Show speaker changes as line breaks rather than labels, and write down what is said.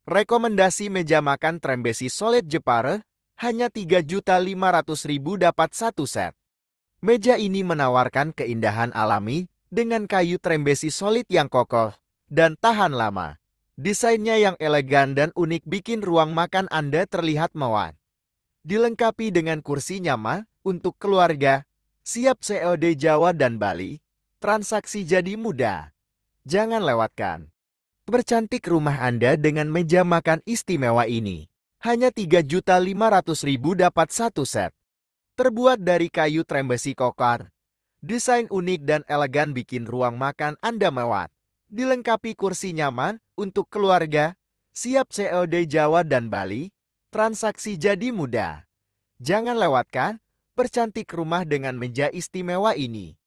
Rekomendasi meja makan Trembesi Solid Jepara, hanya 3.500.000 dapat satu set. Meja ini menawarkan keindahan alami dengan kayu Trembesi solid yang kokoh dan tahan lama. Desainnya yang elegan dan unik bikin ruang makan Anda terlihat mewah. Dilengkapi dengan kursi nyaman untuk keluarga, siap COD Jawa dan Bali, transaksi jadi mudah. Jangan lewatkan. Percantik rumah Anda dengan meja makan istimewa ini. Hanya 3.500.000 dapat satu set. Terbuat dari kayu Trembesi kokar. Desain unik dan elegan bikin ruang makan Anda mewah. Dilengkapi kursi nyaman untuk keluarga, siap COD Jawa dan Bali, transaksi jadi mudah. Jangan lewatkan percantik rumah dengan meja istimewa ini.